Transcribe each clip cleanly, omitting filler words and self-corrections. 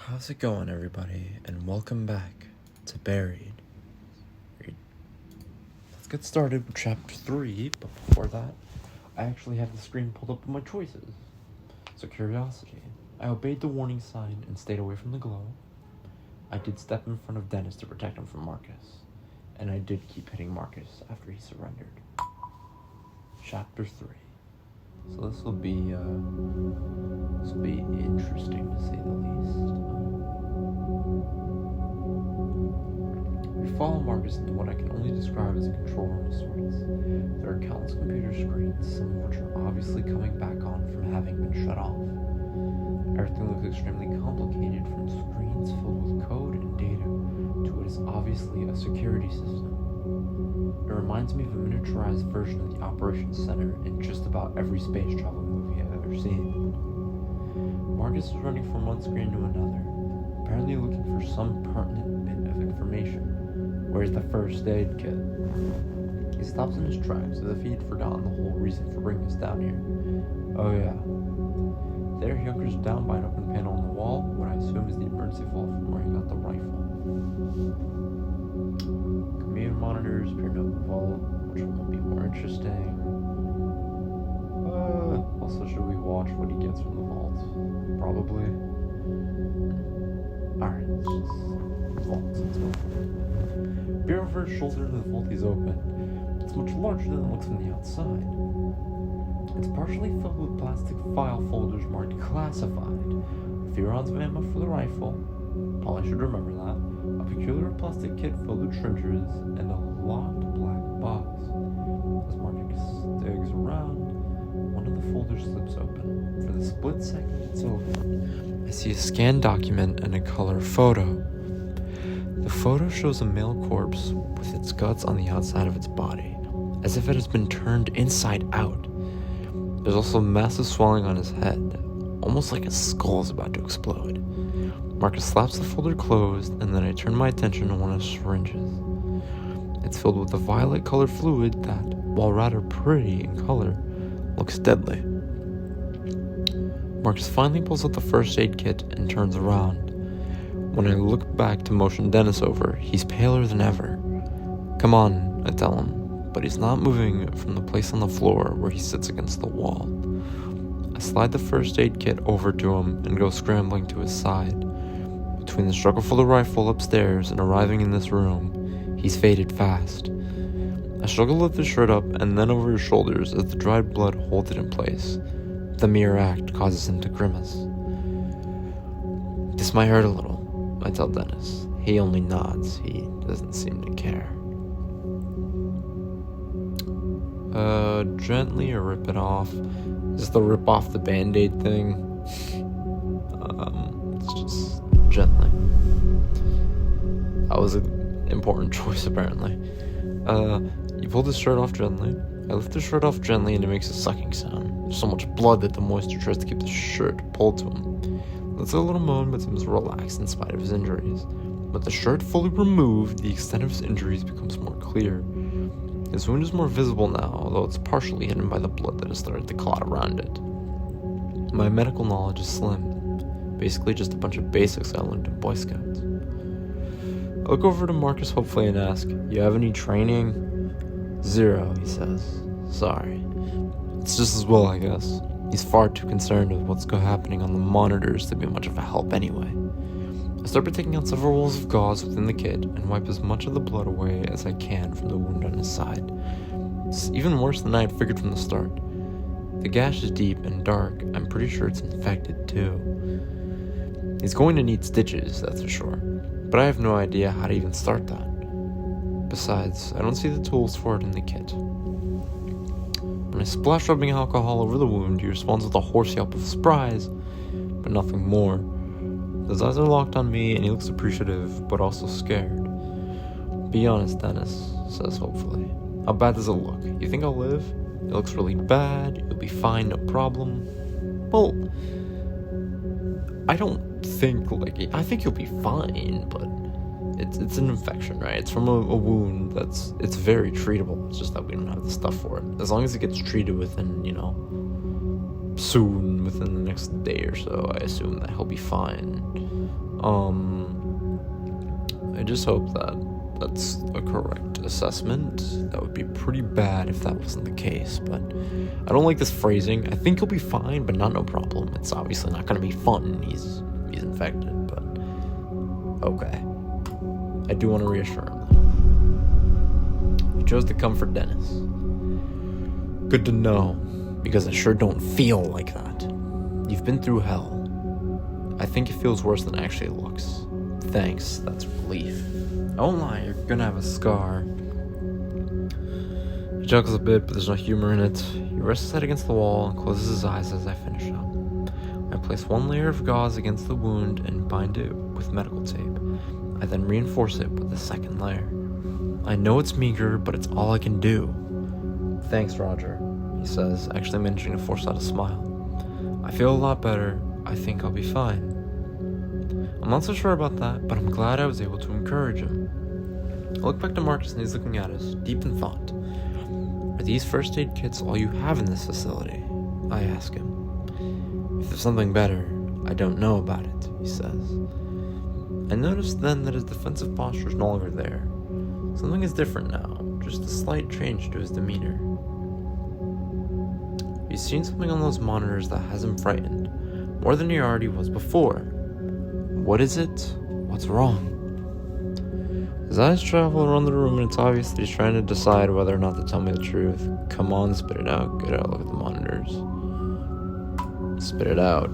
How's it going, everybody, and welcome back to Buried. Let's get started with chapter 3, but before that, I actually have the screen pulled up with my choices. So, curiosity. I obeyed the warning sign and stayed away from the glow. I did step in front of Dennis to protect him from Marcus, and I did keep hitting Marcus after he surrendered. Chapter 3. So this will be interesting to say the least. We follow Marcus into what I can only describe as a control room of sorts. There are countless computer screens, some of which are obviously coming back on from having been shut off. Everything looks extremely complicated, from screens filled with code and data to what is obviously a security system. It reminds me of a miniaturized version of the Operations Center in just about every space travel movie I've ever seen. Marcus is running from one screen to another, apparently looking for some pertinent bit of information. Where's the first aid kit? He stops in his tracks as if he had forgotten the whole reason for bringing us down here. Oh yeah. There he hunkers down by an open panel on the wall, what I assume is the emergency vault from where he got the rifle. Computer monitors appear to have the vault, which will be more interesting. Also, should we watch what he gets from the vault? Probably. Alright, let's just vault. Let's go. Peer over his shoulder, the vault is open. It's much larger than it looks from the outside. It's partially filled with plastic file folders marked classified. A few rounds of ammo for the rifle. Probably should remember that. A peculiar plastic kit filled with trenchers, and a locked black box. As Marcus digs around, one of the folders slips open. For the split second it's open, I see a scanned document and a color photo. The photo shows a male corpse with its guts on the outside of its body, as if it has been turned inside out. There's also massive swelling on his head, almost like his skull is about to explode. Marcus slaps the folder closed, and then I turn my attention to one of the syringes. It's filled with a violet-colored fluid that, while rather pretty in color, looks deadly. Marcus finally pulls out the first aid kit and turns around. When I look back to motion Dennis over, he's paler than ever. Come on, I tell him, but he's not moving from the place on the floor where he sits against the wall. I slide the first aid kit over to him and go scrambling to his side. Between the struggle for the rifle upstairs and arriving in this room, he's faded fast. I struggle to lift his shirt up and then over his shoulders as the dried blood holds it in place. The mere act causes him to grimace. This might hurt a little, I tell Dennis. He only nods. He doesn't seem to care. Gently or rip it off. Just the rip off the band-aid thing. It's just gently. That was an important choice, apparently. You pull the shirt off gently. I lift the shirt off gently and it makes a sucking sound. There's so much blood that the moisture tries to keep the shirt pulled to him. Let's a little moan, but seems relaxed in spite of his injuries. With the shirt fully removed, the extent of his injuries becomes more clear. His wound is more visible now, although it's partially hidden by the blood that has started to clot around it. My medical knowledge is slim. Basically just a bunch of basics I learned in Boy Scouts. I look over to Marcus hopefully and ask, you have any training? 0, he says. Sorry. It's just as well, I guess. He's far too concerned with what's happening on the monitors to be much of a help anyway. I start by taking out several rolls of gauze within the kit and wipe as much of the blood away as I can from the wound on his side. It's even worse than I had figured from the start. The gash is deep and dark. I'm pretty sure it's infected too. He's going to need stitches, that's for sure, but I have no idea how to even start that. Besides, I don't see the tools for it in the kit. When I splash rubbing alcohol over the wound, he responds with a hoarse yelp of surprise, but nothing more. His eyes are locked on me, and he looks appreciative, but also scared. Be honest, Dennis, says hopefully. How bad does it look? You think I'll live? It looks really bad. You'll be fine, no problem. Well, I don't think, I think you'll be fine, but it's an infection, right? It's from a wound it's very treatable. It's just that we don't have the stuff for it. As long as it gets treated within, soon, within the next day or so, I assume that he'll be fine. I just hope that that's a correct assessment. That would be pretty bad if that wasn't the case, but I don't like this phrasing. I think he'll be fine, but not no problem. It's obviously not going to be fun. He's infected, but okay. I do want to reassure him, though. He chose to come for Dennis. Good to know, because I sure don't feel like that. You've been through hell. I think it feels worse than it actually looks. Thanks, that's relief. I won't lie, you're gonna have a scar. He chuckles a bit, but there's no humor in it. He rests his head against the wall and closes his eyes as I finish up. I place one layer of gauze against the wound and bind it with medical tape. I then reinforce it with a second layer. I know it's meager, but it's all I can do. Thanks, Roger, he says, actually managing to force out a smile. I feel a lot better. I think I'll be fine. I'm not so sure about that, but I'm glad I was able to encourage him. I look back to Marcus and he's looking at us, deep in thought. Are these first aid kits all you have in this facility? I ask him. If there's something better, I don't know about it, he says. I notice then that his defensive posture is no longer there. Something is different now, just a slight change to his demeanor. He's seen something on those monitors that has him frightened, more than he already was before. What is it? What's wrong? His eyes travel around the room and it's obvious that he's trying to decide whether or not to tell me the truth. Come on, spit it out. Get out, look at the monitors. Spit it out.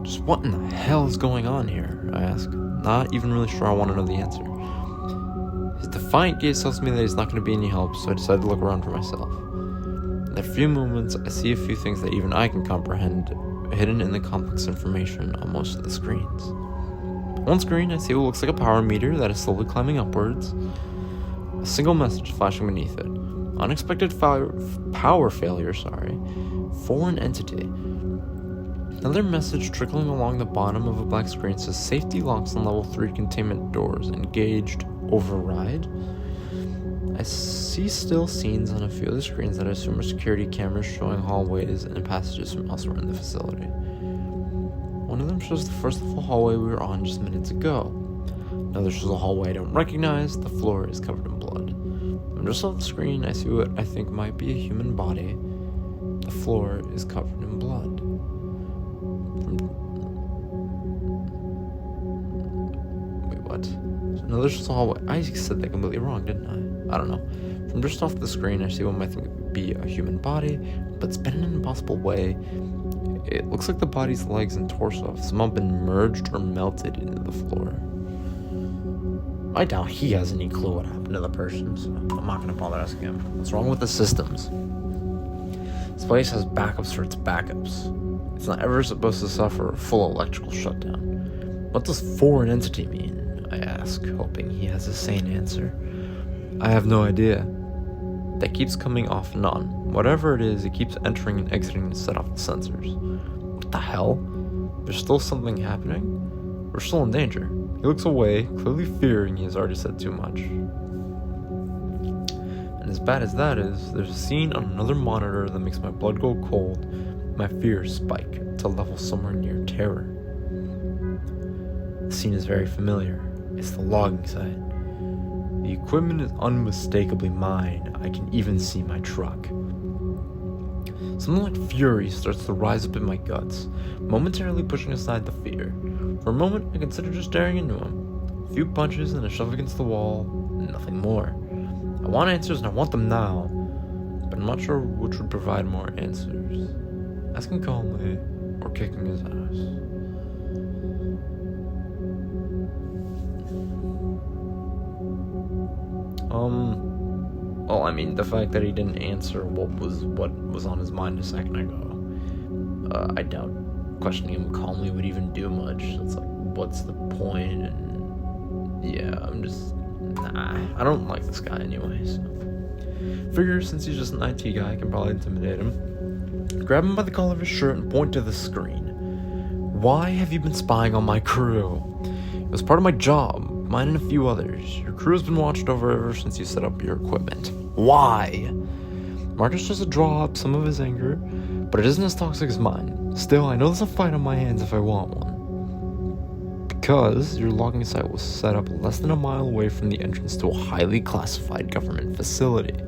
Just what in the hell is going on here? I ask. Not even really sure I want to know the answer. His defiant gaze tells me that he's not going to be any help, so I decide to look around for myself. In a few moments, I see a few things that even I can comprehend, hidden in the complex information on most of the screens. On one screen, I see what looks like a power meter that is slowly climbing upwards. A single message flashing beneath it. Unexpected power failure, Foreign entity. Another message trickling along the bottom of a black screen says safety locks on level 3 containment doors engaged. Override? I see still scenes on a few of the screens that I assume are security cameras showing hallways and passages from elsewhere in the facility. One of them shows the first level hallway we were on just minutes ago. Another shows a hallway I don't recognize. The floor is covered in blood. From just off the screen, I see what I think might be a human body. The floor is covered in blood. Wait, what? Another shows a hallway. I said that completely wrong, didn't I? I don't know. From just off the screen, I see what might think would be a human body, but it's been in an impossible way. It looks like the body's legs and torso have somehow been merged or melted into the floor. I doubt he has any clue what happened to the person, so I'm not going to bother asking him. What's wrong with the systems? This place has backups for its backups. It's not ever supposed to suffer a full electrical shutdown. What does foreign entity mean? I ask, hoping he has a sane answer. I have no idea. That keeps coming off and on. Whatever it is, it keeps entering and exiting to set off the sensors. What the hell? There's still something happening? We're still in danger. He looks away, clearly fearing he has already said too much. And as bad as that is, there's a scene on another monitor that makes my blood go cold, my fears spike to level somewhere near terror. The scene is very familiar. It's the logging site. The equipment is unmistakably mine. I can even see my truck. Something like fury starts to rise up in my guts, momentarily pushing aside the fear. For a moment, I consider just staring into him. A few punches and a shove against the wall, and nothing more. I want answers and I want them now, but I'm not sure which would provide more answers. Asking calmly, or kicking his ass. Well, I mean, the fact that he didn't answer what was on his mind a second ago, I doubt questioning him calmly would even do much. It's like, what's the point? And yeah, I don't like this guy anyway, so. Figure since he's just an IT guy, I can probably intimidate him. Grab him by the collar of his shirt and point to the screen. Why have you been spying on my crew? It was part of my job. Mine and a few others. Your crew has been watched over ever since you set up your equipment. Why? Marcus tries to draw up some of his anger, but it isn't as toxic as mine. Still, I know there's a fight on my hands if I want one. because your logging site was set up less than a mile away from the entrance to a highly classified government facility.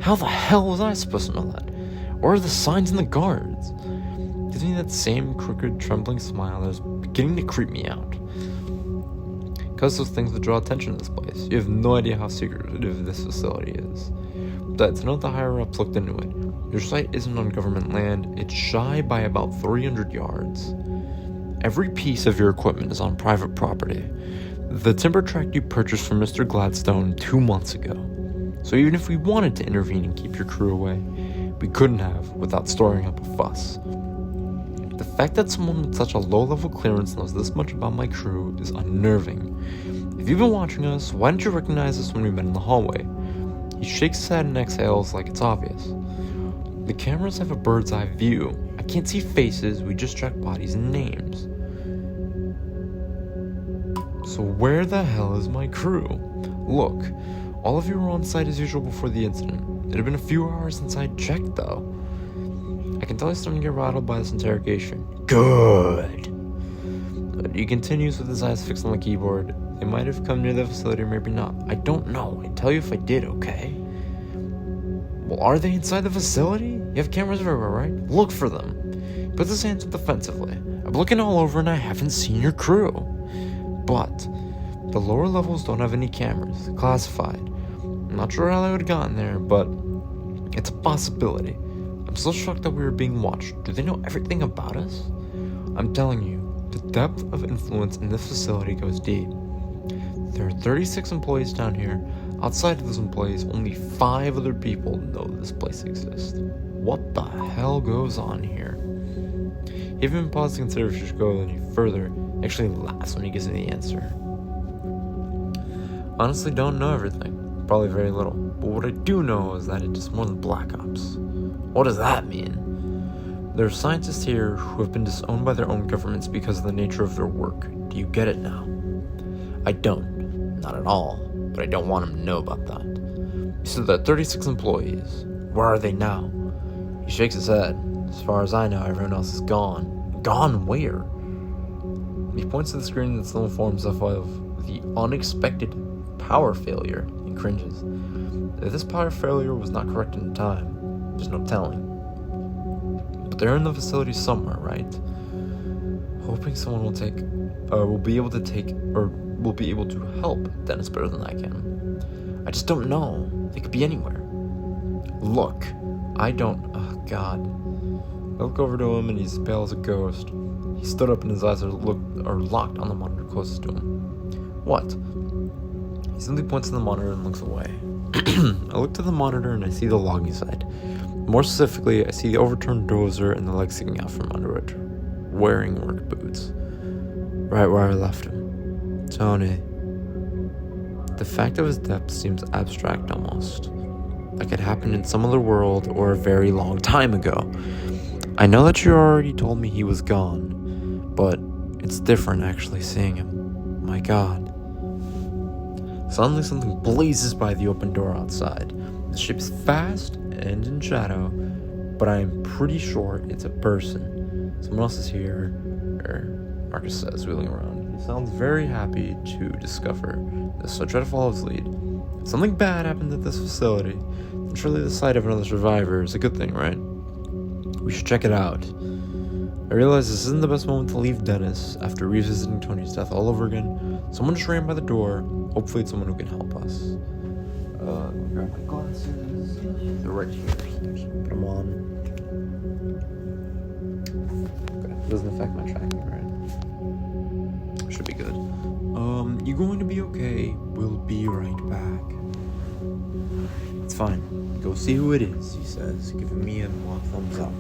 How the hell was I supposed to know that? Or are the signs and the guards? Gives me that same crooked, trembling smile that was beginning to creep me out. Because those things would draw attention to this place. You have no idea how secretive this facility is. But to note the higher-ups looked into it. Your site isn't on government land, it's shy by about 300 yards. Every piece of your equipment is on private property. The timber tract you purchased from Mr. Gladstone 2 months ago. So even if we wanted to intervene and keep your crew away, we couldn't have without storing up a fuss. The fact that someone with such a low-level clearance knows this much about my crew is unnerving. If you've been watching us, why didn't you recognize us when we met in the hallway? He shakes his head and exhales like it's obvious. The cameras have a bird's eye view. I can't see faces, we just track bodies and names. So where the hell is my crew? Look, all of you were on site as usual before the incident. It had been a few hours since I checked, though. I can tell he's starting to get rattled by this interrogation. Good. But he continues with his eyes fixed on the keyboard. They might have come near the facility or maybe not. I don't know. I'd tell you if I did, okay? Well, are they inside the facility? You have cameras everywhere, right? Look for them. He puts his hands up defensively. I'm looking all over and I haven't seen your crew. But the lower levels don't have any cameras. They're classified. I'm not sure how they would have gotten there, but it's a possibility. I'm still shocked that we were being watched. Do they know everything about us? I'm telling you, the depth of influence in this facility goes deep. There are 36 employees down here. Outside of those employees, only 5 other people know this place exists. What the hell goes on here? He even paused to consider if he should go any further. He actually laughs when he gives me the answer. Honestly, don't know everything. Probably very little. But what I do know is that it's more than Black Ops. What does that mean? There are scientists here who have been disowned by their own governments because of the nature of their work. Do you get it now? I don't. Not at all. But I don't want him to know about that. He said there are 36 employees. Where are they now? He shakes his head. As far as I know, everyone else is gone. Gone where? He points to the screen that still informs us of the unexpected power failure. He cringes. If this power failure was not corrected in time, there's no telling. But they're in the facility somewhere, right? Hoping someone will be able to help Dennis better than I can. I just don't know. They could be anywhere. Look, oh God. I look over to him and he's pale as a ghost. He stood up and his eyes are locked on the monitor closest to him. What? He simply points to the monitor and looks away. I look to the monitor and I see the logging site. More specifically, I see the overturned dozer and the legs sticking out from under it, wearing work boots. Right where I left him. Tony. The fact of his death seems abstract almost. Like it happened in some other world or a very long time ago. I know that you already told me he was gone, but it's different actually seeing him. My God. Suddenly something blazes by the open door outside. The ship's fast and in shadow, but I am pretty sure it's a person. Someone else is here, Marcus says, wheeling around. He sounds very happy to discover this, so I try to follow his lead. If something bad happened at this facility, then surely the sight of another survivor is a good thing, right? We should check it out. I realize this isn't the best moment to leave Dennis after revisiting Tony's death all over again. Someone just ran by the door. Hopefully it's someone who can help us. Grab my glasses. They're right here. So just put them on. Okay, doesn't affect my tracking, right? Should be good. You going to be okay? We'll be right back. It's fine. Go see who it is, he says, giving me a mock thumbs up.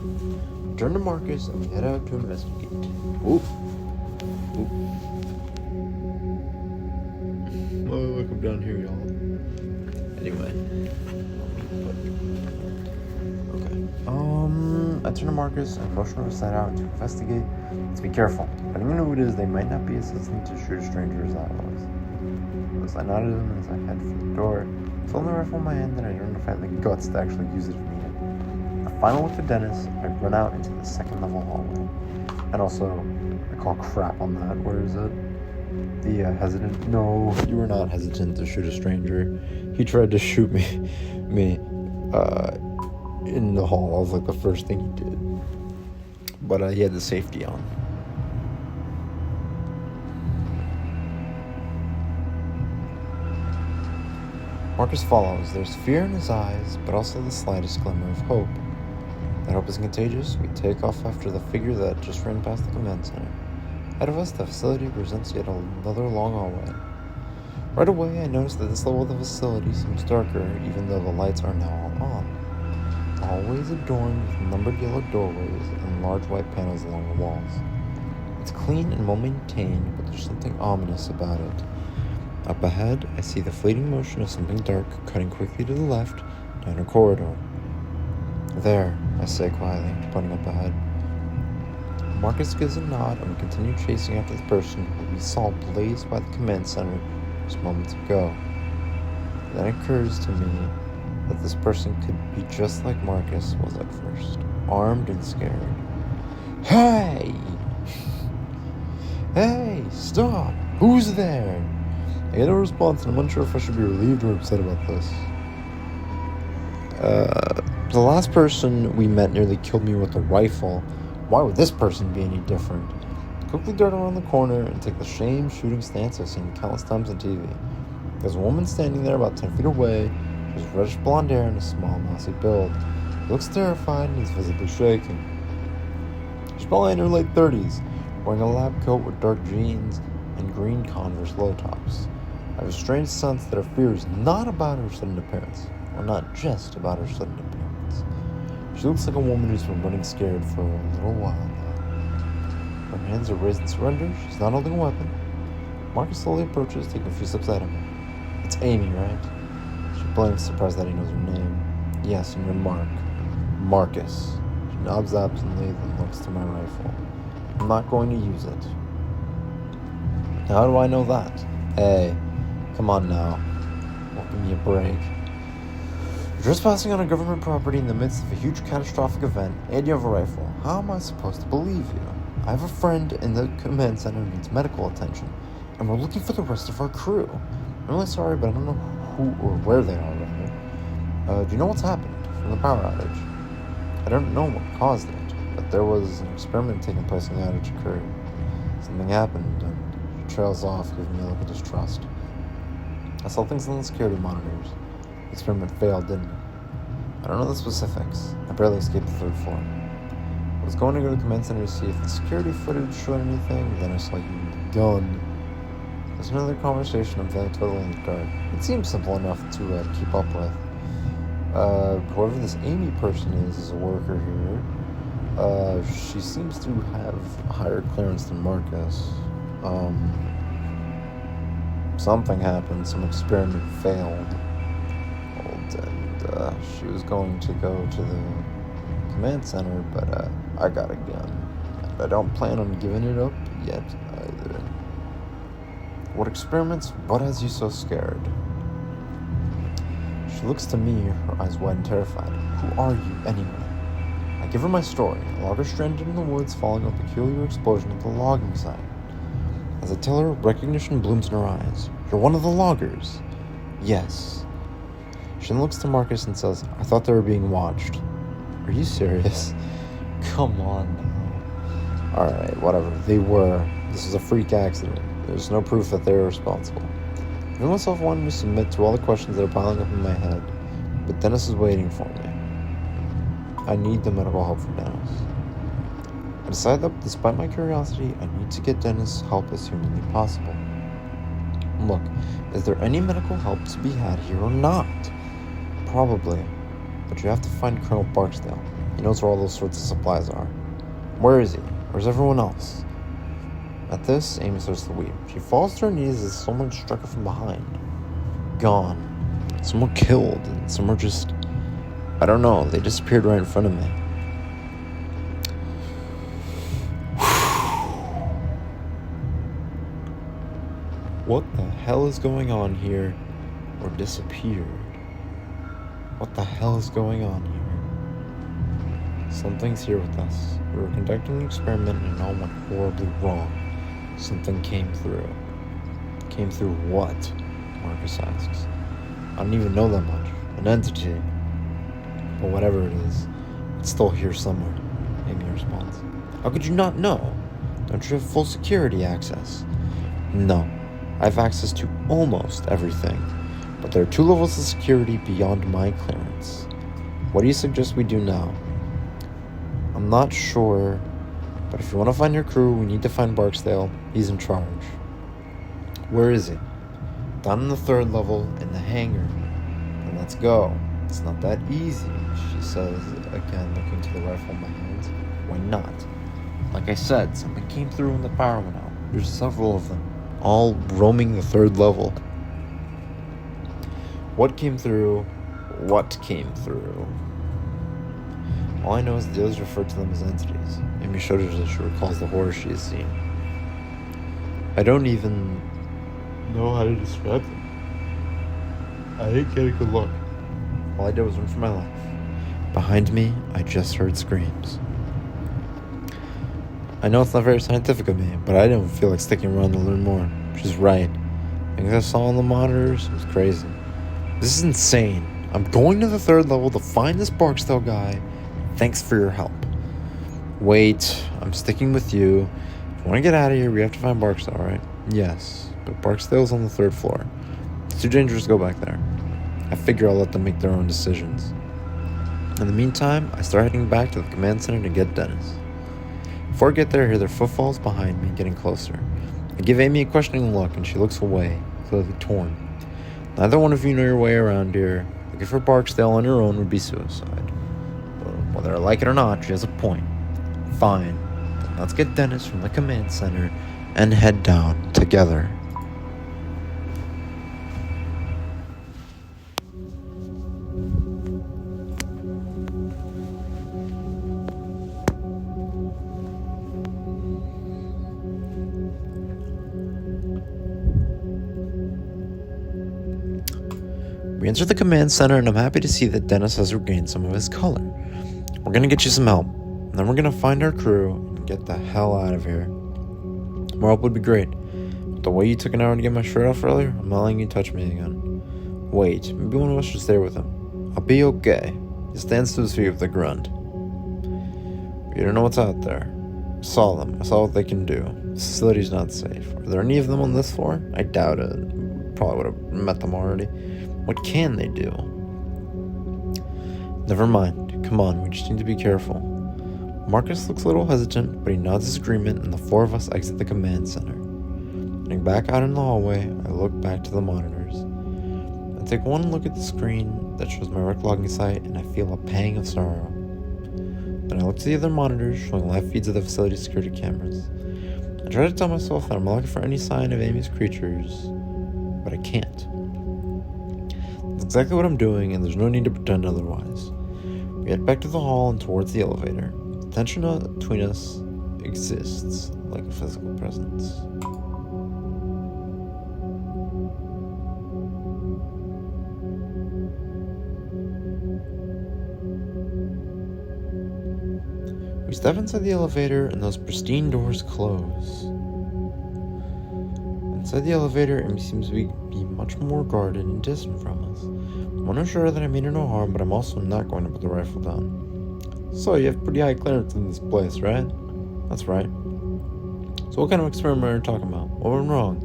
I turn to Marcus and we head out to investigate. Oop. Oh, look, I'm down here, y'all. Anyway. Okay. I turn to Marcus and motion her side out to investigate. Let's be careful. Depending on who it is, they might not be as hesitant to shoot a stranger as I was. I nodded him as I head for the door. Filling the rifle in my hand, and I don't know if I had the guts to actually use it if needed. A final look at Dennis, I run out into the second level hallway. And also, I call crap on that. Where is it? The hesitant. No, you were not hesitant to shoot a stranger. He tried to shoot me, in the hall. That was like the first thing he did. But he had the safety on. Marcus follows. There's fear in his eyes, but also the slightest glimmer of hope. That hope is contagious. We take off after the figure that just ran past the command center. Ahead of us, the facility presents yet another long hallway. Right away, I notice that this level of the facility seems darker, even though the lights are now all on. The hallway is adorned with numbered yellow doorways and large white panels along the walls. It's clean and well-maintained, but there's something ominous about it. Up ahead, I see the fleeting motion of something dark cutting quickly to the left down a corridor. There, I say quietly, pointing up ahead. Marcus gives a nod, and we continue chasing after the person who we saw blazed by the command center just moments ago. Then it occurs to me that this person could be just like Marcus was at first, armed and scared. Hey! Hey, stop! Who's there? I get no response, and I'm unsure if I should be relieved or upset about this. The last person we met nearly killed me with a rifle. Why would this person be any different? I quickly dart around the corner and take the shame shooting stance I've seen countless times on TV. There's a woman standing there about 10 feet away. She has reddish blonde hair and a small, mousy build. She looks terrified and is visibly shaking. She's probably in her late 30s, wearing a lab coat with dark jeans and green Converse low tops. I have a strange sense that her fear is not about her sudden appearance, or not just about her sudden appearance. She looks like a woman who's been running scared for a little while now. Her hands are raised in surrender. She's not holding a weapon. Marcus slowly approaches, taking a few steps ahead of me. It's Amy, right? She blinks, surprised that he knows her name. Yes, and you're Marcus. She nods absently, then looks to my rifle. I'm not going to use it. How do I know that? Hey, come on now. Won't give me a break. You're trespassing on a government property in the midst of a huge catastrophic event, and you have a rifle. How am I supposed to believe you? I have a friend in the command center who needs medical attention, and we're looking for the rest of our crew. I'm really sorry, but I don't know who or where they are, rather. Do you know what's happened from the power outage? I don't know what caused it, but there was an experiment taking place when the outage occurred. Something happened, and she trails off, giving me a look of distrust. I saw things on the security monitors. The experiment failed, didn't it? I don't know the specifics. I barely escaped the third floor. I was going to go to the command center to see if the security footage showed anything, then I saw you with the gun. There's another conversation. I'm feeling totally in the dark. It seems simple enough to keep up with. Whoever this Amy person is a worker here. She seems to have a higher clearance than Marcus. Something happened. Some experiment failed. And she was going to go to the command center, but I got a gun. And I don't plan on giving it up yet either. What experiments? What has you so scared? She looks to me, her eyes wide and terrified. Who are you, anyway? I give her my story. A logger stranded in the woods following a peculiar explosion at the logging site. As I tell her, recognition blooms in her eyes. You're one of the loggers. Yes. She then looks to Marcus and says, I thought they were being watched. Are you serious? Come on now. Alright, whatever. They were. This was a freak accident. There's no proof that they were responsible. I feel myself wanting to submit to all the questions that are piling up in my head, but Dennis is waiting for me. I need the medical help from Dennis. I decide that, despite my curiosity, I need to get Dennis help as humanly possible. Look, is there any medical help to be had here or not? Probably, but you have to find Colonel Barksdale. He knows where all those sorts of supplies are. Where is he? Where's everyone else? At this, Amy starts to weep. She falls to her knees as someone struck her from behind. Gone. Some were killed, and some were just... I don't know, they disappeared right in front of me. What the hell is going on here? Or disappeared? What the hell is going on here? Something's here with us. We were conducting an experiment and it all went horribly wrong. Something came through. Came through what? Marcus asks. I don't even know that much. An entity. But whatever it is, it's still here somewhere, Amy responds. How could you not know? Don't you have full security access? No. I have access to almost everything, but there are 2 levels of security beyond my clearance. What do you suggest we do now? I'm not sure, but if you want to find your crew, we need to find Barksdale. He's in charge. Where is he? Down on the 3rd level in the hangar. Then let's go. It's not that easy, she says, again looking to the rifle in my hands. Why not? Like I said, something came through when the power went out. There's several of them, all roaming the 3rd level. What came through? What came through? All I know is the others refer to them as entities. Amy showed her that she recalls the horror she has seen. I don't even know how to describe them. I didn't get a good look. All I did was run for my life. Behind me, I just heard screams. I know it's not very scientific of me, but I didn't feel like sticking around to learn more. She's right. Things I saw on the monitors was crazy. This is insane. I'm going to the 3rd level to find this Barksdale guy. Thanks for your help. Wait, I'm sticking with you. If you want to get out of here, we have to find Barksdale, right? Yes, but Barksdale's on the 3rd floor. It's too dangerous to go back there. I figure I'll let them make their own decisions. In the meantime, I start heading back to the command center to get Dennis. Before I get there, I hear their footfalls behind me, getting closer. I give Amy a questioning look, and she looks away, clearly torn. Neither one of you know your way around here. Looking for Barksdale on your own would be suicide. But whether I like it or not, she has a point. Fine. Then let's get Dennis from the command center and head down together. We enter the command center, and I'm happy to see that Dennis has regained some of his color. We're gonna get you some help, and then we're gonna find our crew and get the hell out of here. More help would be great, but the way you took an hour to get my shirt off earlier, I'm not letting you touch me again. Wait, maybe one of us should stay with him. I'll be okay. He stands to his feet with a grunt. You don't know what's out there. I saw them. I saw what they can do. The facility's not safe. Are there any of them on this floor? I doubt it. Probably would have met them already. What can they do? Never mind. Come on, we just need to be careful. Marcus looks a little hesitant, but he nods his agreement, and the 4 of us exit the command center. Getting back out in the hallway, I look back to the monitors. I take one look at the screen that shows my rec logging site, and I feel a pang of sorrow. Then I look to the other monitors, showing live feeds of the facility's security cameras. I try to tell myself that I'm not looking for any sign of Amy's creatures, but I can't. That's exactly what I'm doing, and there's no need to pretend otherwise. We head back to the hall and towards the elevator. The tension between us exists like a physical presence. We step inside the elevator, and those pristine doors close. Inside the elevator, Amy seems to be much more guarded and distant from us. I'm unsure that I mean her no harm, but I'm also not going to put the rifle down. So, you have pretty high clearance in this place, right? That's right. So what kind of experiment are you talking about? What went wrong?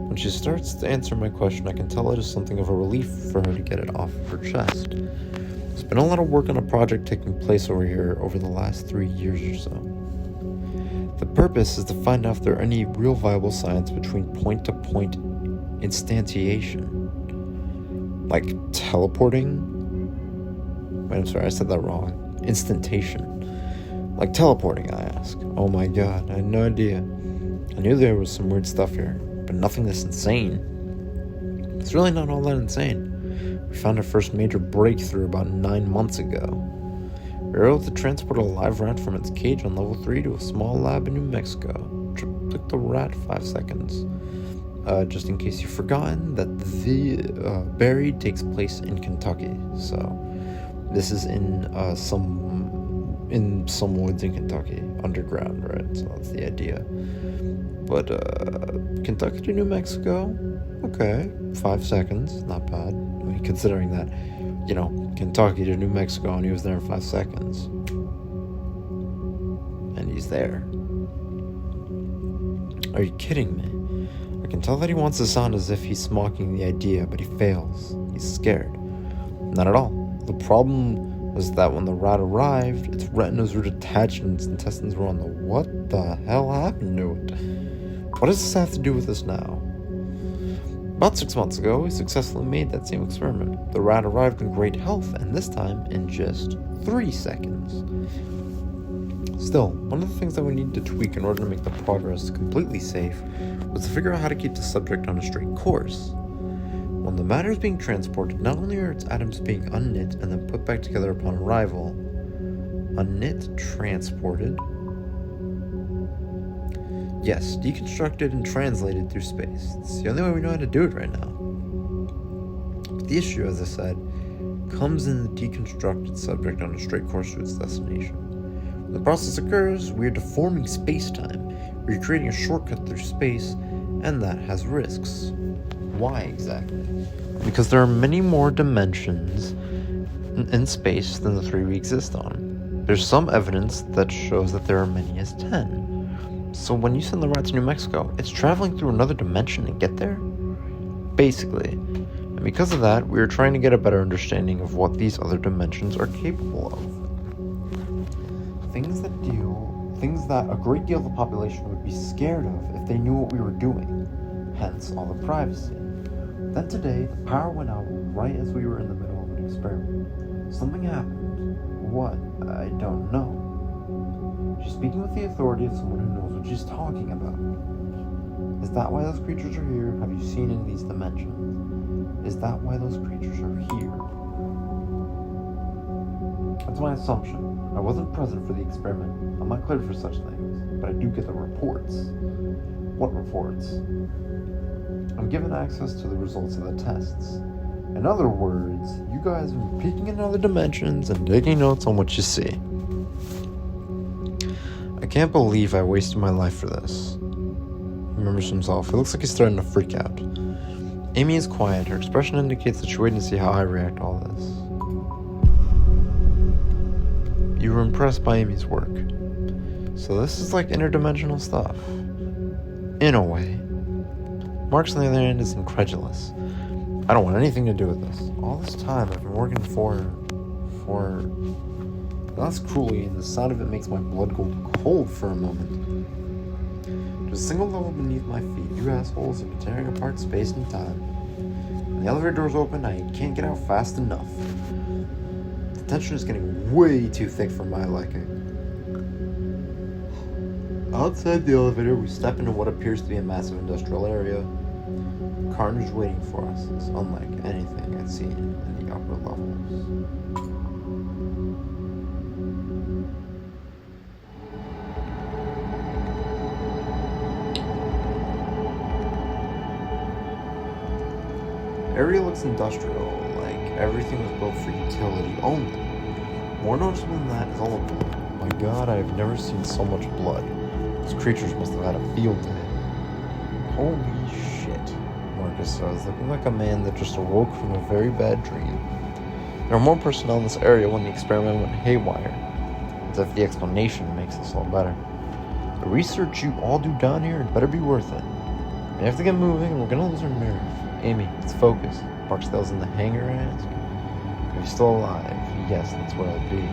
When she starts to answer my question, I can tell it is something of a relief for her to get it off of her chest. There's been a lot of work on a project taking place over here over the last 3 years or so. The purpose is to find out if there are any real viable science between point-to-point instantiation. Like teleporting? Wait, I'm sorry, I said that wrong. Instantation. Like teleporting, I ask. Oh my god, I had no idea. I knew there was some weird stuff here, but nothing this insane. It's really not all that insane. We found our first major breakthrough about 9 months ago. We were able to transport a live rat from its cage on level 3 to a small lab in New Mexico. Took the rat 5 seconds. Just in case you've forgotten, that the buried takes place in Kentucky. So this is in some woods in Kentucky, underground, right? So that's the idea. But, Kentucky to New Mexico? Okay, 5 seconds, not bad. I mean, considering that, Kentucky to New Mexico, and he was there in 5 seconds. And he's there. Are you kidding me? I can tell that he wants to sound as if he's mocking the idea, but he fails. He's scared. Not at all. The problem was that when the rat arrived, its retinas were detached and its intestines were on the... What the hell happened to it? What does this have to do with us now? About 6 months ago, we successfully made that same experiment. The rat arrived in great health, and this time in just 3 seconds. Still, one of the things that we needed to tweak in order to make the progress completely safe was to figure out how to keep the subject on a straight course. When the matter is being transported, not only are its atoms being unknit and then put back together upon arrival, unknit, transported, yes, deconstructed and translated through space. It's the only way we know how to do it right now. But the issue, as I said, comes in the deconstructed subject on a straight course to its destination. When the process occurs, we are deforming space-time. We're creating a shortcut through space, and that has risks. Why exactly? Because there are many more dimensions in space than the 3 we exist on. There's some evidence that shows that there are many as 10. So when you send the rat to New Mexico, it's traveling through another dimension to get there? Basically. And because of that, we are trying to get a better understanding of what these other dimensions are capable of. Things that a great deal of the population would be scared of if they knew what we were doing. Hence all the privacy. Then today, the power went out right as we were in the middle of an experiment. Something happened. What? I don't know. She's speaking with the authority of someone who knows what she's talking about. Is that why those creatures are here? Have you seen any of these dimensions? Is that why those creatures are here? That's my assumption. I wasn't present for the experiment. I'm not cleared for such things, but I do get the reports. What reports? I'm given access to the results of the tests. In other words, you guys have been peeking in other dimensions and taking notes on what you see. I can't believe I wasted my life for this. He remembers himself. It looks like he's starting to freak out. Amy is quiet. Her expression indicates that she's waiting to see how I react to all this. You were impressed by Amy's work. So this is like interdimensional stuff. In a way. Marks, on the other hand, is incredulous. I don't want anything to do with this. All this time I've been working for... That's cruelly, and the sound of it makes my blood go cold for a moment. To a single level beneath my feet, you assholes have been tearing apart space and time. When the elevator doors open, I can't get out fast enough. The tension is getting way too thick for my liking. Outside the elevator, we step into what appears to be a massive industrial area. Carnage waiting for us is unlike anything I'd seen in the upper levels. The area looks industrial, like everything was built for utility only. More noticeable than that is all of blood. My god, I have never seen so much blood. Those creatures must have had a field day. Holy shit, Marcus says, looking like a man that just awoke from a very bad dream. There are more personnel in this area when the experiment went haywire, as if the explanation makes this all better. The research you all do down here had better be worth it. We have to get moving, and we're gonna lose our nerve. Amy, let's focus. Barksdale's in the hangar, I ask. Are you still alive? Yes, that's where I'll be.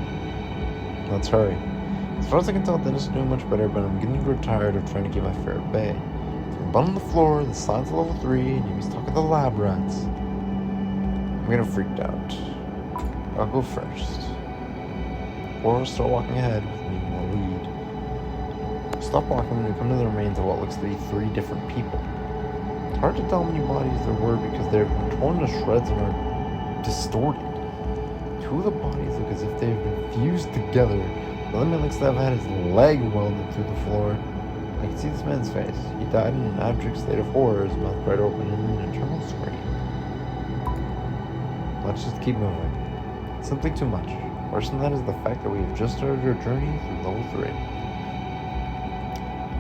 Let's hurry. As far as I can tell, Dennis is doing much better, but I'm getting tired of trying to keep my fear at bay. I'm on the floor, the slide's level 3, and Amy's talking to the lab rats. I'm getting freaked out. I'll go first. Or start walking ahead with me in the lead. Stop walking when we come to the remains of what looks to be 3 different people. It's hard to tell how many bodies there were because they've been torn to shreds and are distorted. 2 of the bodies look as if they've been fused together. The other man looks to have had his leg welded through the floor. I can see this man's face. He died in an abject state of horror, his mouth pried open in an internal scream. Let's just keep moving. Simply too much. Worse than that is the fact that we have just started our journey through level 3.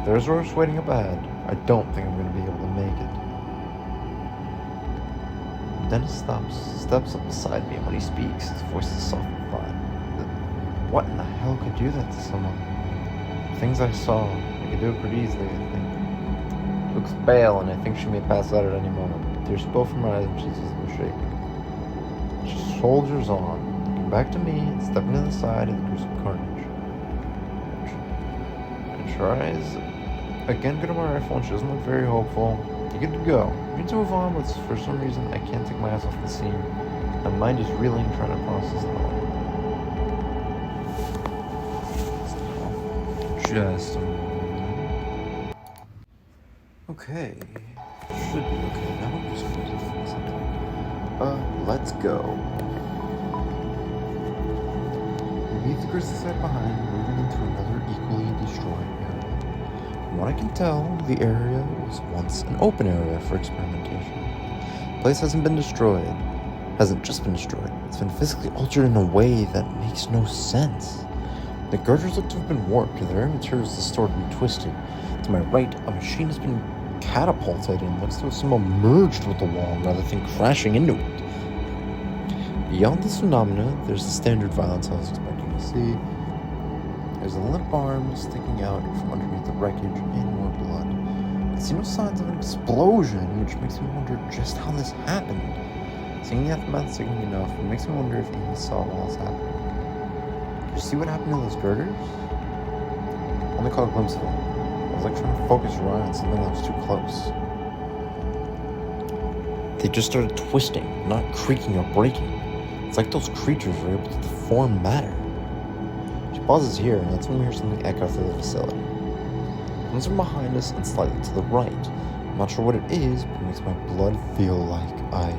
There's worse waiting up ahead. I don't think I'm going to be able to make it. Dennis steps up beside me, and when he speaks, his voice is soft and flat. What in the hell could do that to someone? Things I saw, I could do it pretty easily, I think. She looks pale, and I think she may pass out at any moment. Tears spill from her eyes, and she's visibly shaking. She soldiers on, looking back to me, and stepping to the side of the gruesome carnage. And her eyes again go to my rifle, and she doesn't look very hopeful. You good to go. We need to move on, but for some reason I can't take my eyes off the scene. My mind is reeling, trying to process it all. Just a moment. Okay. Should be okay now. I'm just going to do something. Let's go. We leave the grisly site behind, moving into another equally destroyed area. From what I can tell, the area was once an open area for experimentation. The place hasn't been destroyed. Hasn't just been destroyed. It's been physically altered in a way that makes no sense. The girders look to have been warped, and the area materials distorted and twisted. To my right, a machine has been catapulted and looks to have somehow merged with the wall rather than crashing into it. Beyond this phenomena, there's the standard violence I was expecting to see. There's a limp arm sticking out from underneath the wreckage and more blood. I see no signs of an explosion, which makes me wonder just how this happened. Seeing the aftermath sickening enough, it makes me wonder if Amy saw it while it's happening. Did you see what happened to those girders? Only caught a glimpse of it. I was like trying to focus your eye on something that was too close. They just started twisting, not creaking or breaking. It's like those creatures were able to deform matter. She pauses here, and that's when we hear something echo through the facility. It comes from behind us and slightly to the right. I'm not sure what it is, but it makes my blood feel like ice.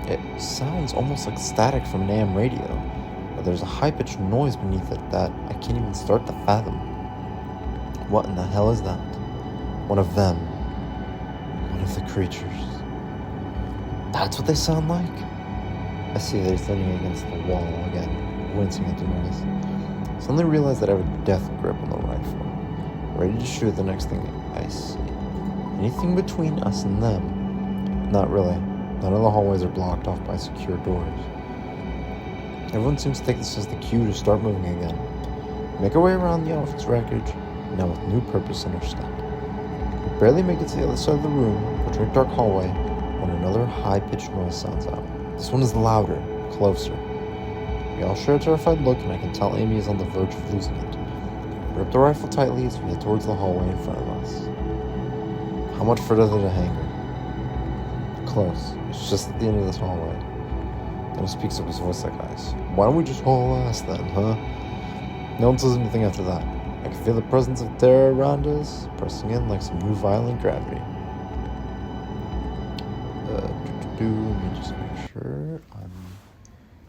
It sounds almost like static from an AM radio, but there's a high-pitched noise beneath it that I can't even start to fathom. What in the hell is that? One of them. One of the creatures. That's what they sound like? I see they're leaning against the wall again, wincing at the noise. Suddenly realize that I have a death grip on the rifle, ready to shoot the next thing I see. Anything between us and them? Not really. None of the hallways are blocked off by secure doors. Everyone seems to take this as the cue to start moving again. Make our way around the office wreckage, now with new purpose in our step. We barely make it to the other side of the room, entering a dark hallway, when another high-pitched noise sounds out. This one is louder, closer. We all share a terrified look, and I can tell Amy is on the verge of losing it. We grip the rifle tightly as we head towards the hallway in front of us. How much further to the hangar? Close. It's just at the end of this hallway. Then he speaks up, his voice like ice. Why don't we just haul ass then, huh? No one says anything after that. I can feel the presence of terror around us, pressing in like some new violent gravity. Let me just make sure I'm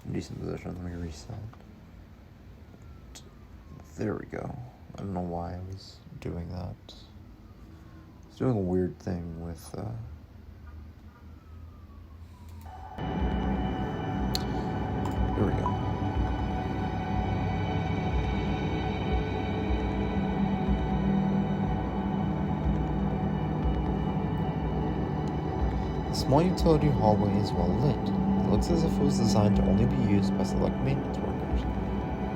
in a decent position. Let me reset. There we go. I don't know why I was doing that. I was doing a weird thing with, Here we go. The small utility hallway is well lit. It looks as if it was designed to only be used by select maintenance workers.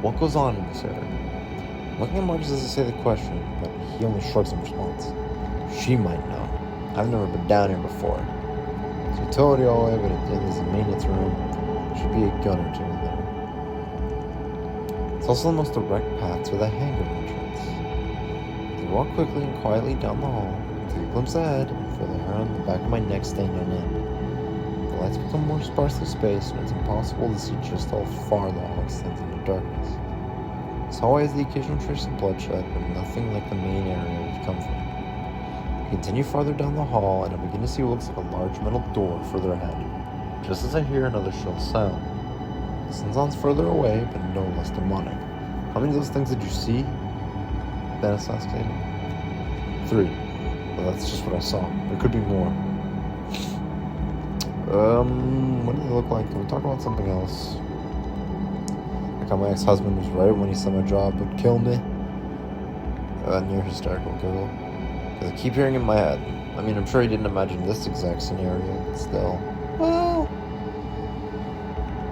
What goes on in this area? I'm looking at Marcus as I say the question, but he only shrugs in response. She might know. I've never been down here before. It's a utility hallway, but it is a maintenance room. There should be a gun or two in there. It's also the most direct path to the hangar entrance. As I walk quickly and quietly down the hall, I take a glimpse ahead and feel the hair on the back of my neck stand on end. The lights become more sparsely spaced, and it's impossible to see just how far the hall extends into darkness. This hallway has the occasional trace of bloodshed, but nothing like the main area we've come from. I continue farther down the hall, and I begin to see what looks like a large metal door further ahead, just as I hear another shrill sound. This sounds further away, but no less demonic. How many of those things did you see? Dennis asked Amy. 3. Well, that's just what I saw. There could be more. What do they look like? Can we talk about something else? Like how my ex-husband was right when he said my job would kill me. A near hysterical giggle. Because I keep hearing it in my head. I mean, I'm sure he didn't imagine this exact scenario, but still. Well.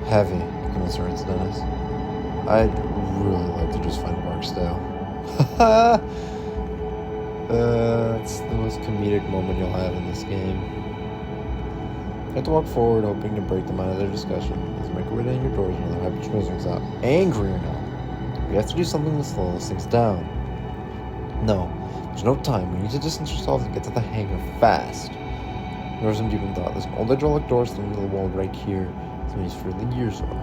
Heavy, commiserates Dennis. I'd really like to just find Barksdale. It's the most comedic moment you'll have in this game. You have to walk forward, hoping to break them out of their discussion. As you make your way down your doors, another high-pitched noise rings out. Angry or not, you have to do something to slow those things down. No, there's no time. You need to distance yourself and get to the hangar fast. Northern deep in thought. There's an old hydraulic door through the wall right here. It's been used for years ago.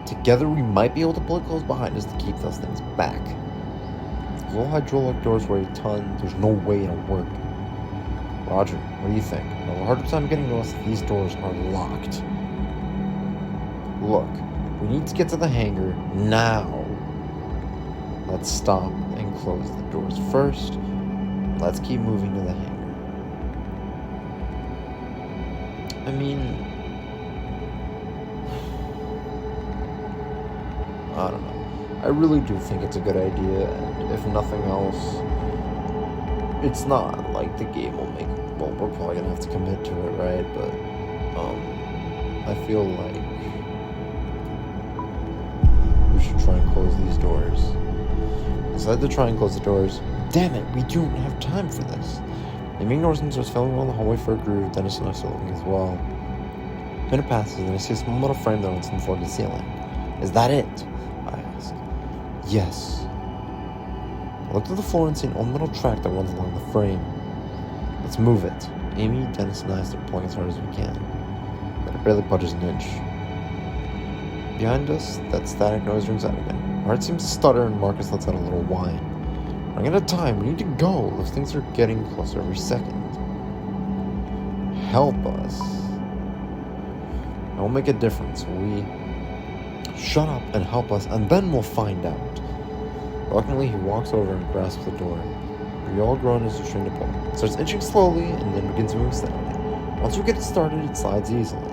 Together, we might be able to pull it close behind us to keep those things back. Those old hydraulic doors weigh a ton. There's no way it'll work. Roger, what do you think? I have a hard time getting noticed that these doors are locked. Look, we need to get to the hangar now. Let's stop and close the doors first. Let's keep moving to the hangar. I mean, I don't know. I really do think it's a good idea, and if nothing else, it's not like the game will make. Well, we're probably gonna have to commit to it, right? But I feel like we should try and close these doors. Decide to try and close the doors. Damn it, we don't have time for this. Amy ignores him, starts filming around the hallway for a groove. Dennis and I start looking as well. A minute passes, and I see a small metal frame that runs from the floor to the ceiling. Is that it? I ask. Yes. I look to the floor and see an old metal track that runs along the frame. Let's move it. Amy, Dennis, and I start pulling as hard as we can. But it barely budges an inch. Behind us, that static noise rings out again. My heart seems to stutter, and Marcus lets out a little whine. Running out of time, we need to go. Those things are getting closer every second. Help us. It won't make a difference. Shut up and help us, and then we'll find out. Reluctantly, he walks over and grasps the door. We all groan as we strain to pull. It starts inching slowly, and then begins moving steadily. Once we get it started, it slides easily.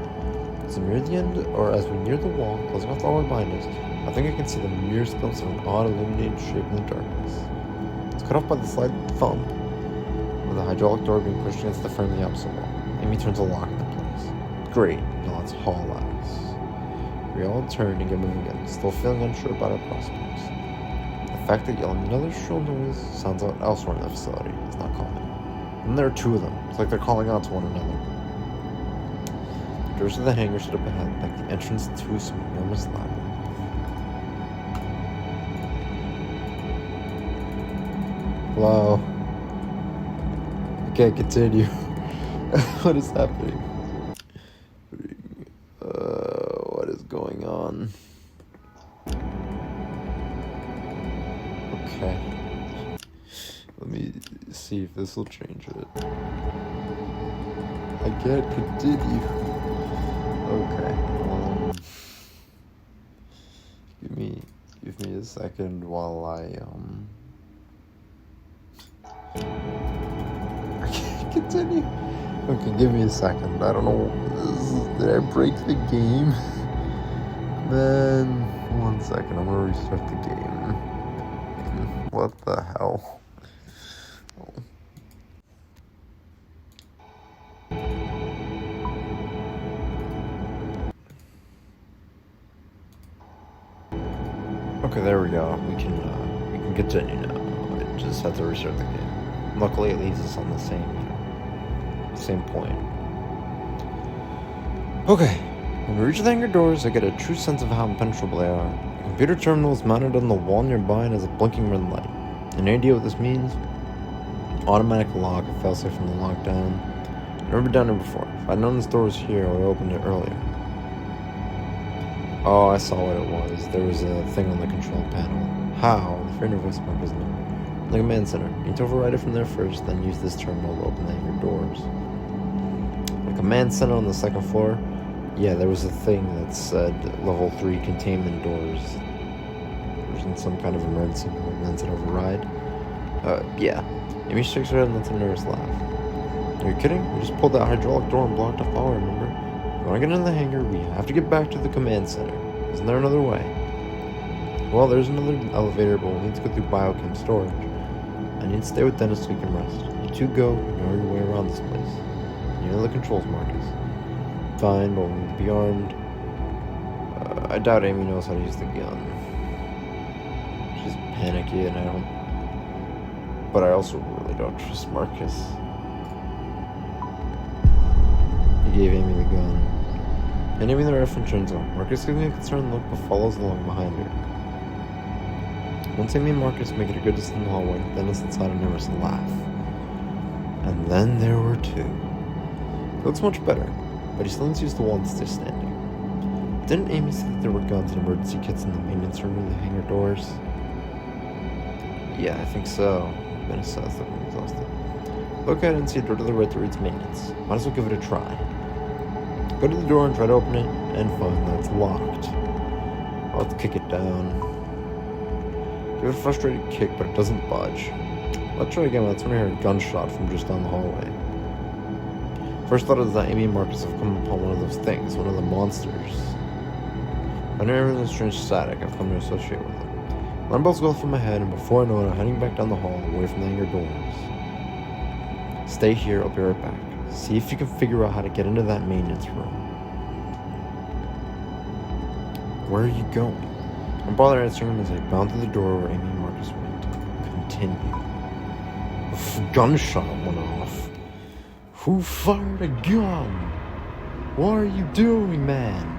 As we near the end, or as we near the wall, closing off the hallway behind us, I think I can see the merest glimpse of an odd illuminated shape in the darkness. It's cut off by the slight thump, with the hydraulic door being pushed against the frame of the opposite wall. Amy turns the lock into place. Great, now let's haul ass. We all turn and get moving again, still feeling unsure about our prospects. The fact that yelling another shrill noise sounds out elsewhere in the facility is not calming. And there are two of them. It's like they're calling out to one another. The doors of the hangar stood up ahead, like the entrance to some enormous labyrinth. Hello. I can't continue. What is happening? What is going on? Okay. Let me see if this will change it. I can't continue. Okay. Give me a second while I can't continue. Okay, give me a second. I don't know. Did I break the game? Man, 1 second. I'm gonna restart the game. What the hell? Okay, there we go. We can continue now. I just have to restart the game. Luckily, it leaves us on the same point. Okay, when we reach the hangar doors, I get a true sense of how impenetrable they are. The computer terminal is mounted on the wall nearby and has a blinking red light. Any idea what this means? Automatic lock, a failsafe from the lockdown. I've never done it before. If I'd known this door was here, I would have opened it earlier. Oh, I saw what it was. There was a thing on the control panel. How? The faint voice mark was known. The command center. You need to override it from there first, then use this terminal to open the hangar doors. The command center on the second floor? Yeah, there was a thing that said level 3 containment doors. There was some kind of emergency mode and then said override. Yeah. Amy shakes her head and lets a nervous laugh. Are you kidding? We just pulled that hydraulic door and blocked off power, remember? If we want to get into the hangar, we have to get back to the command center. Isn't there another way? Well, there's another elevator, but we'll need to go through biochem storage. I need to stay with Dennis so we can rest. You two go, know your way around this place. You know the controls, Marcus. Fine, but we need to be armed. I doubt Amy knows how to use the gun. She's panicky and I don't... But I also really don't trust Marcus. He gave Amy the gun. And Amy the rifle turns on. Marcus gives me a concerned look but follows along behind her. Once Amy and Marcus make it a good distance in the hallway, Dennis inside and Emerson laugh. And then there were two. He looks much better, but he still needs to use the wall and stay standing. Didn't Amy say that there were guns and emergency kits in the maintenance room near the hangar doors? Yeah, I think so. Dennis says, looking exhausted. Look at it and see a door to the right that reads maintenance. Might as well give it a try. Go to the door and try to open it, and find that it's locked. I'll have to kick it down. Give it a frustrated kick, but it doesn't budge. Let's try again, but that's when I hear a gunshot from just down the hallway. First thought is that Amy and Marcus have come upon one of those things, one of the monsters. I know everything is strange static I've come to associate with it. Alarm bells go off in my head, and before I know it, I'm heading back down the hall, away from the hangar doors. Stay here, I'll be right back. See if you can figure out how to get into that maintenance room. Where are you going? I'm bothered answering him as I bound through the door where Amy and Marcus went. Continue. A gunshot went off. Who fired a gun? What are you doing, man?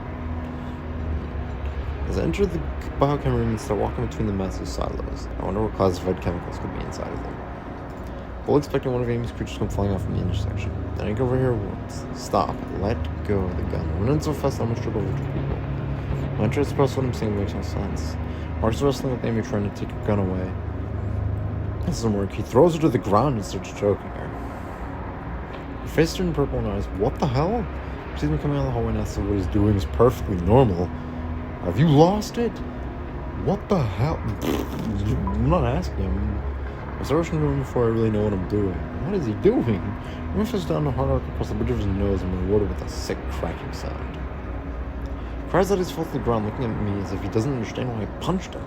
As I enter the biochem room and start walking between the massive silos, I wonder what classified chemicals could be inside of them. Fully expecting one of Amy's creatures to come flying off from the intersection. Then I go over here once. Stop. Let go of the gun. I'm running so fast I almost trip over two people. When I try to express what I'm saying, it makes no sense. Mark's wrestling with Amy, trying to take her gun away. This doesn't work. He throws her to the ground and starts choking her. Her face turned purple and eyes. What the hell? She sees me coming out of the hallway and asks what he's doing is perfectly normal. Have you lost it? What the hell? I'm not asking him. I start rushing to him before I really know what I'm doing. What is he doing? I move just down the hard arc across the bridge of his nose and rewarded with a sick cracking sound. He cries out his fall to the ground, looking at me as if he doesn't understand why I punched him.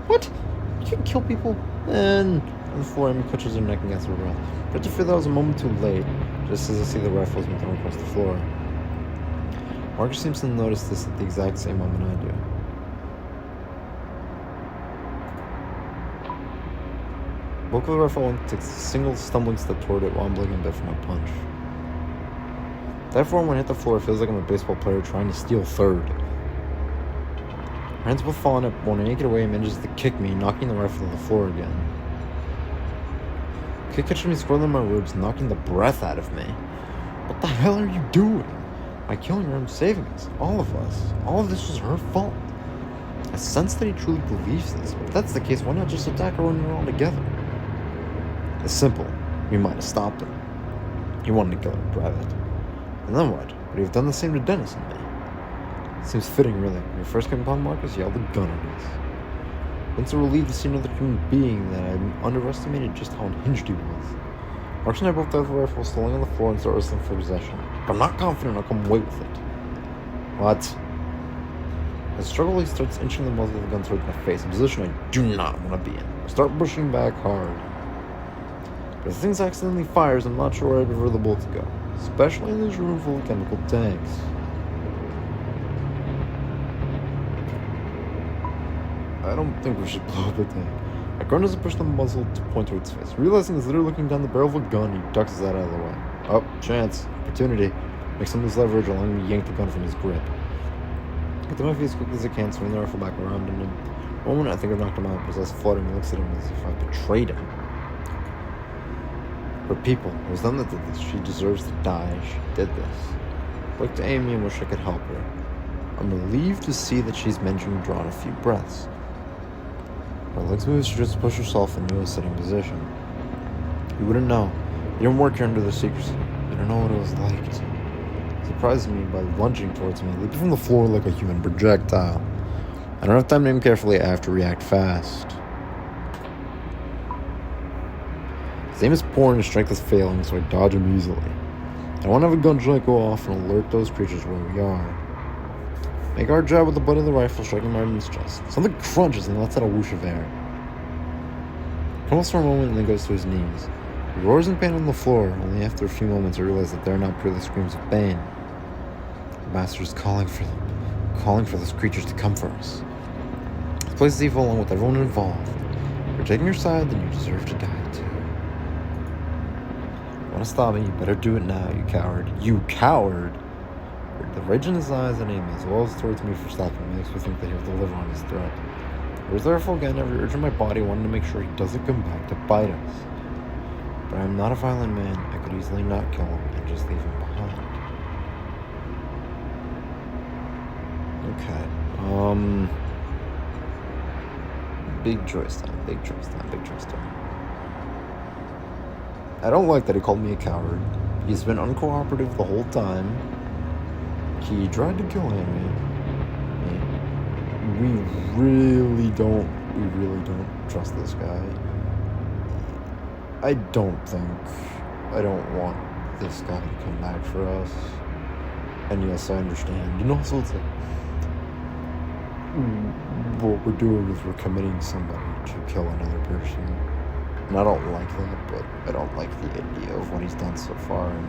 What? You can kill people? And on the floor, Amy clutches her neck and gets her breath. But I feel that was a moment too late, just as I see the rifles being thrown across the floor. Marcus seems to notice this at the exact same moment I do. Book of the rifle takes a single stumbling step toward it while I'm bleeding a bit from my punch. Therefore, when I hit the floor, it feels like I'm a baseball player trying to steal third. My hands both falling up when I yank it away and manages to kick me, knocking the rifle to the floor again. The kick catches me squarely in my ribs, knocking the breath out of me. What the hell are you doing? By killing her, I'm saving us. All of us. All of this was her fault. I sense that he truly believes this, but if that's the case, why not just attack her when we're all together? It's simple. We might have stopped him. He wanted to kill her in private. And then what? Would he have done the same to Dennis and me? Seems fitting, really. When we first came upon Marcus, he yelled a gun at us. Once relieved to see another human being that I underestimated just how unhinged he was. Marcus and I both dive the rifle, falling on the floor and start wrestling for possession. But I'm not confident I'll come away with it. What? As I struggle, he starts inching the muzzle of the gun towards my face, a position I do not want to be in. I start pushing back hard. But if things accidentally fires, I'm not sure where I'd prefer the bullet to go. Especially in this room full of chemical tanks. I don't think we should blow up the tank. I grunt as I push the muzzle to point towards his face. Realizing he's literally looking down the barrel of a gun, he ducks his head out of the way. Oh, chance. Opportunity. Makes him lose leverage, allowing me to yank the gun from his grip. I get to my feet as quickly as I can, swing the rifle back around him. In a moment, I think I've knocked him out, because I was fluttering and looks at him as if I betrayed him. Her people. It was them that did this. She deserves to die. She did this. I looked to Amy and wish I could help her. I'm relieved to see that she's managing to draw in a few breaths. Her legs moved, she just pushed herself into a sitting position. You wouldn't know. You didn't work here under the secrecy. You don't know what it was like. It surprised me by lunging towards me, leaping from the floor like a human projectile. I don't have time to aim carefully. I have to react fast. His aim is poor and his strength is failing, so I dodge him easily. I want to have a gunshot go off and alert those creatures where we are. Make our job with the butt of the rifle striking Martin's chest. Something crunches and lets out a whoosh of air. Almost for a moment and then goes to his knees. He roars in pain on the floor. Only after a few moments I realize that they're not purely screams of pain. The master is calling for them, calling for those creatures to come for us. This place is evil along with everyone involved. If you're taking your side, then you deserve to die too. You want to stop me? You better do it now, you coward. You coward! The rage in his eyes and aim as well as towards me for stopping me makes me think that he'll deliver on his threat. Reserveful again, every urge in my body wanting to make sure he doesn't come back to bite us. But I am not a violent man. I could easily not kill him and just leave him behind. Okay. Big choice time, big choice time, big choice time. I don't like that he called me a coward. He's been uncooperative the whole time. He tried to kill him. We really don't trust this guy. I don't want this guy to come back for us. And yes, I understand. And also, it's like, what we're doing is we're committing somebody to kill another person. And I don't like that, but I don't like the idea of what he's done so far, and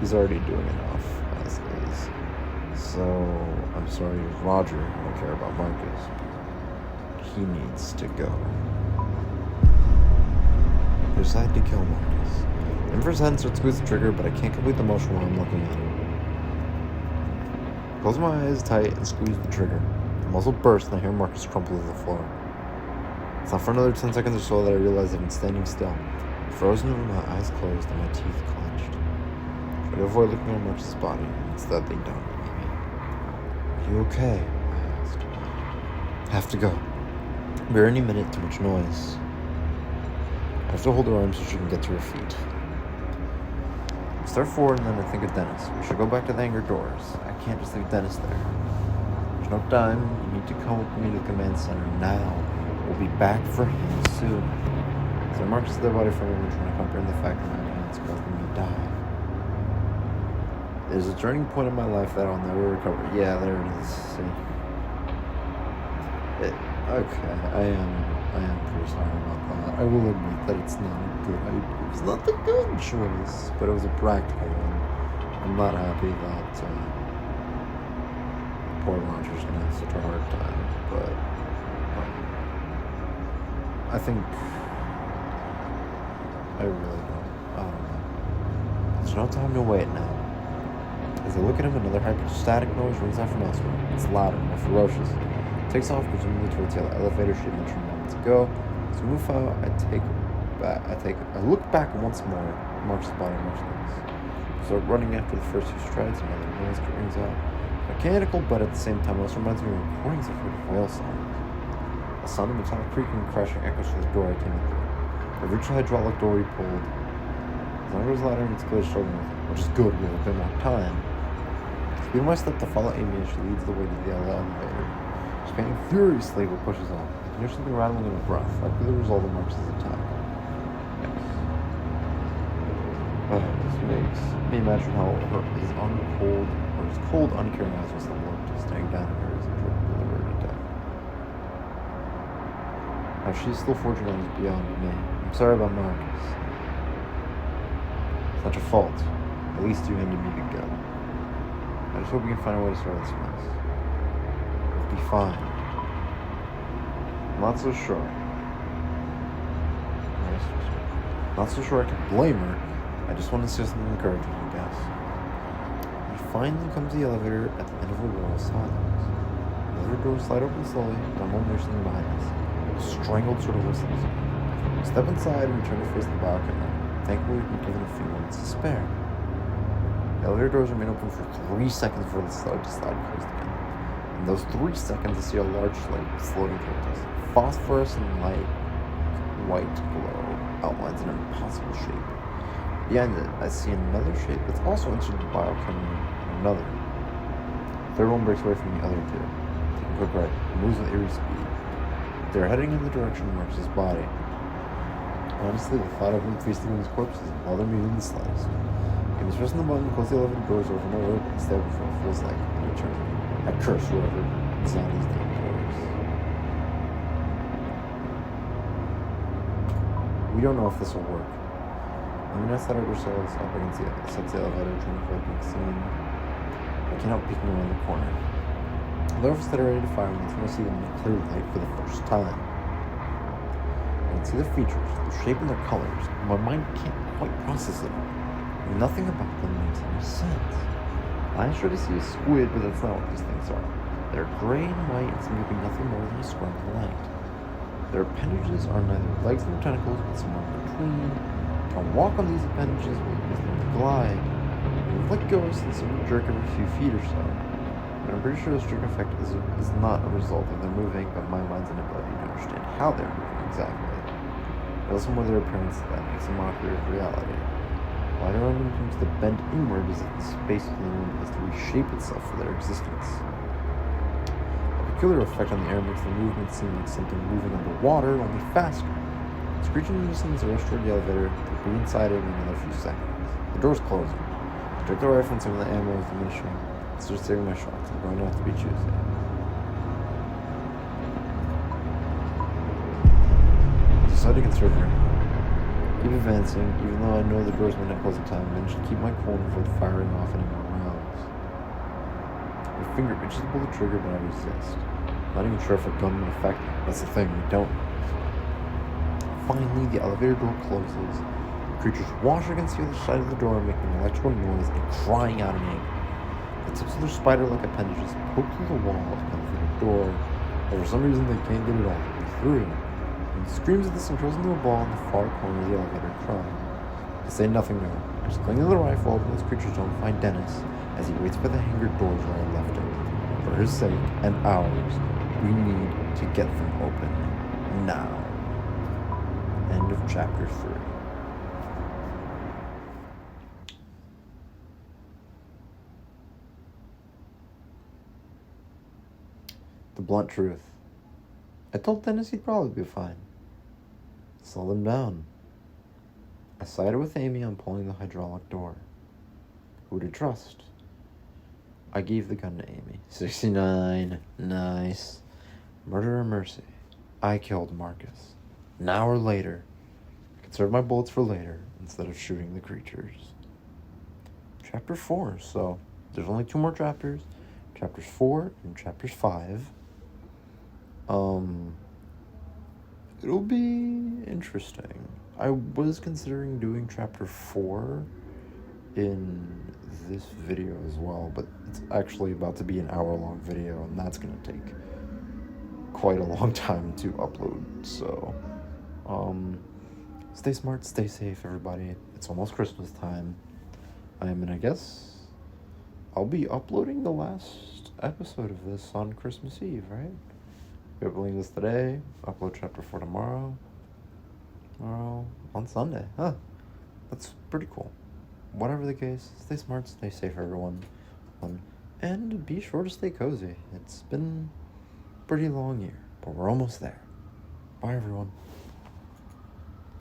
he's already doing enough as is. So, I'm sorry, Roger, I don't care about Marcus. He needs to go. I decided to kill Marcus. And for a second, so it squeezed the trigger, but I can't complete the motion while I'm looking at him. Close my eyes tight and squeeze the trigger. The muzzle bursts and I hear Marcus crumple to the floor. It's not for another 10 seconds or so that I realize that I'm standing still, frozen with my eyes closed and my teeth clenched. I try to avoid looking at Marcus' body, instead they don't. Are you okay? I asked. Have to go. Be here any minute, too much noise. I have to hold her arm so she can get to her feet. I start forward and then I think of Dennis. We should go back to the hangar doors. I can't just leave Dennis there. There's no time. You need to come with me to the command center now. We'll be back for him soon. So Marcus their body for a moment trying to comprehend the fact that my hands caused me to die. There's a turning point in my life that I'll never recover. Yeah, there it is. See? Okay, I am pretty sorry about that. I will admit that it's not a good idea. It's not the good choice, but it was a practical one. I'm not happy that poor Roger's gonna have such a hard time, but I think I really don't. I don't know. There's no time to wait now. As I look at him, another hyperstatic noise rings out from elsewhere. It's louder, more ferocious. It takes off, presumably towards the elevator she mentioned moments ago. As we move out, I look back once more. Mark's body motionless. I start running after the first few strides, another noise rings out. Mechanical, but at the same time also reminds me of recordings I've heard of whale songs. A sound of metallic creaking and crashing echoes through the door I came in through. The virtual hydraulic door we pulled. As long as it was louder and it's clear struggling with it, which is good, we have a bit more time. Speed my step to follow Amy as she leads the way to the elevator. She's panting furiously but pushes on. I can hear something rattling in her breath, likely the result of Marcus' attack. Yes. This makes me imagine how his cold, uncaring eyes must have looked, staring down at her as he tried to deliver an attack. How she's still forging on is beyond me. I'm sorry about Marcus. It's not your fault. At least you handed me the gun. I just hope we can find a way to start this mess. It'll be fine. I'm not so sure. Not so sure I can blame her. I just want to say something encouraging, I guess. We finally come to the elevator at the end of a wall of silence. The elevator doors slide open slowly, no one there's something behind us. A strangled sort of whistles. We step inside and return to face the balcony. Thankfully, we've been given a few moments to spare. The elevator doors remain open for 3 seconds before they start to slide closed again. In those 3 seconds, I see a large light floating towards us. Phosphorescent light, white glow, outlines an impossible shape. Behind it, I see another shape that's also entered the biochem and another. The third one breaks away from the other two, taking a quick right, and moves with eerie speed. They're heading in the direction of Marcus' body. Honestly, the thought of him feasting on his corpse doesn't bother me in the slightest. He was pressing the button to close the elevator doors over and over, and stay before it feels like an eternity. I curse whoever designed these damn doors. We don't know if this will work. Let me set ourselves up against the elevator, trying to avoid being seen. I can't help peeking around the corner. The doors that are ready to fire, and that's when I see them in a clear light for the first time. I can see the features, their shape and their colors, and my mind can't quite process it all. Nothing about them makes any sense. I try to see a squid, but that's not what these things are. They're gray and white and seem to be nothing more than a square in the light. Their appendages are neither legs nor tentacles, but somewhere in between. You can walk on these appendages with them to glide. And let go of some jerk every few feet or so. But I'm pretty sure this jerk effect is not a result of them moving, but my mind's inability to understand how they're moving exactly. Also more their appearance that makes a mockery of reality. Light around them seems to bend inward as if the space within them has to reshape itself for their existence. A peculiar effect on the air makes the movement seem like something moving underwater, only faster. Screeching in distance, I rush toward the elevator. They'll be inside it in another few seconds. The door's closing. I jerk the rifle and some of the ammo is diminishing. I start saving my shots. I'm going to have to be choosy. I decide to conserve your ammo. Keep advancing, even though I know the doors may not close in time. I manage to keep my cool and avoid firing off any more rounds. My finger itches to pull the trigger, but I resist. I'm not even sure if a gun would affect me. That's the thing, we don't. Finally, the elevator door closes. The creatures wash against the other side of the door, making an electrical noise and crying out in anger. The tips of their spider-like appendages poke through the wall of the elevator door, but for some reason they can't get it all the way through. He screams at this and throws into a ball in the far corner of the elevator, crying. I say nothing to him. I just cling to the rifle, hoping those creatures don't find Dennis, as he waits by the hangar doors where I left him. For his sake, and ours, we need to get them open. Now. End of chapter 3. The blunt truth. I told Dennis he'd probably be fine. Slow them down. I sided with Amy on pulling the hydraulic door. Who to trust? I gave the gun to Amy. 69. Nice. Murder or mercy? I killed Marcus. An hour later. I conserved my bullets for later instead of shooting the creatures. Chapter 4. So, there's only 2 more chapters. Chapters 4 and chapters 5. It'll be interesting. I was considering doing chapter 4 in this video as well, but it's actually about to be an hour-long video, and that's gonna take quite a long time to upload. So, stay smart, stay safe, everybody. It's almost Christmas time. And I guess I'll be uploading the last episode of this on Christmas Eve, right? We're uploading this today. Upload chapter 4 tomorrow. Tomorrow on Sunday. Huh. That's pretty cool. Whatever the case, stay smart, stay safe, everyone. And be sure to stay cozy. It's been a pretty long year, but we're almost there. Bye, everyone.